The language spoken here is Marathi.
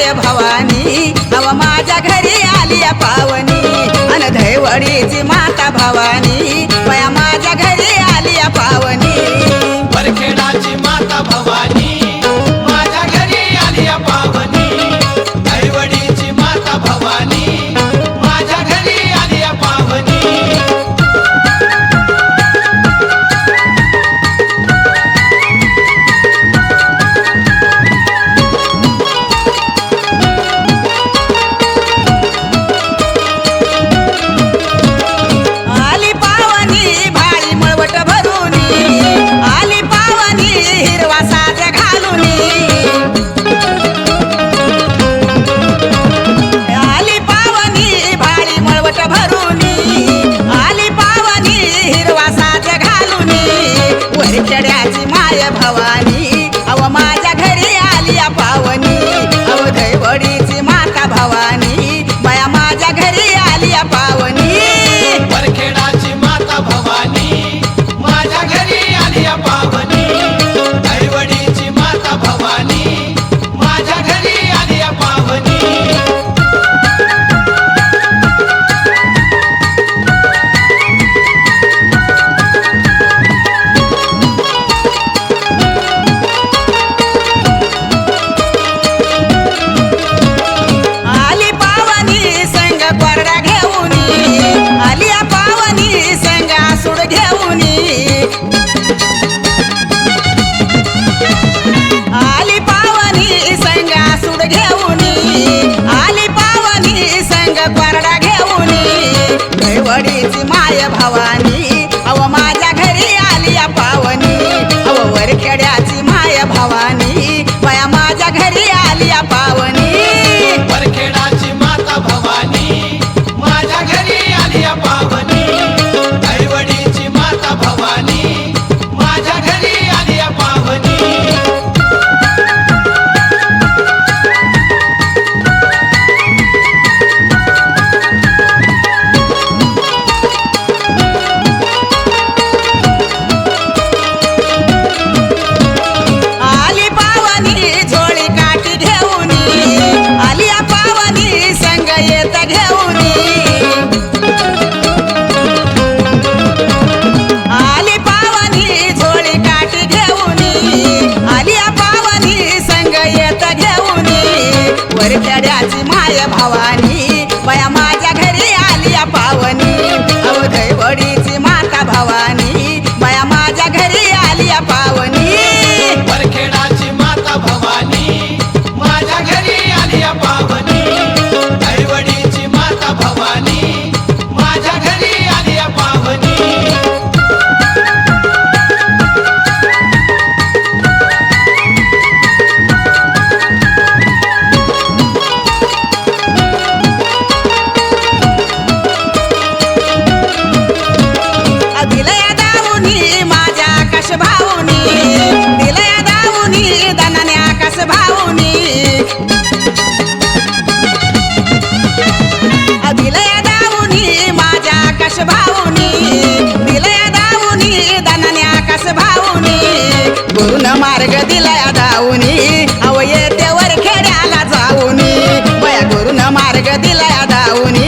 माय भवानी अव माझ्या घरी आली पावनी अन धैवडीची माता भवानी बया माझ्या घरी आली पावनी वरखेडाची माता भवानी माझ्या घरी आली पावनी धैवडीची माता भवानी माझ्या घरी आली पावनी आली पावनी भाळी मळवट भरूनी आली पावनी हिरवा साज घालूनी आली पावनी भाळी मळवट भरूनी आली पावनी हिरवा साज घालूनी वरखेड्याची माय भवानी अव माझ्या घरी आली पावनी अव धैवडीची माता भवानी बया माझ्या घरी आली पावनी वरखेडाची माता भवानी माझ्या घरी आली पावनी धैवडीची माता भवानी माझ्या घरी आली पावनी आली पावनी संग कोरडा घेऊनी आली पावनी संग आसूड घेऊनी आली पावनी संग आसूड घेऊनी आली पावनी संग कोरडा घेऊनी धैवडीची माय भवानी अव माझ्या घरी आली पावनी अव वरखेड्याची माय भवानी बया माझ्या घरी आली पावनी वरखेडाची माता भवानी माझ्या घरी आली पावनी धैवडीची माता भवानी माझ्या घरी आली पावनी आली पावनी झोळी काठी घेऊनी आली पावनी संग येत घेऊनी आली पावनी झोळी काठी घेऊनी आली पावनी संग येत घेऊनी वरखेड्याची माय भवानी बया माझ्या घरी आली पावनी अव धैवडीची माता भवानी बया माझ्या घरी आली पावनी वरखेडाची माता भवानी माझ्या घरी आली पावनी धैवडीची माता भवानी माझ्या घरी आली पावनी दिलया दावुनी माझ्या आकाश भाऊनी दिलया दावुनी दनाने आकाश भाऊनी दिलया दावुनी माझ्या आकाश भाऊनी दिलया दावुनी दनाने आकाश भाऊनी गुरुन मार्ग दिलया दावुनी अव येते वरखेड्याला जाऊनी बया गुरुन मार्ग दिलया दावुनी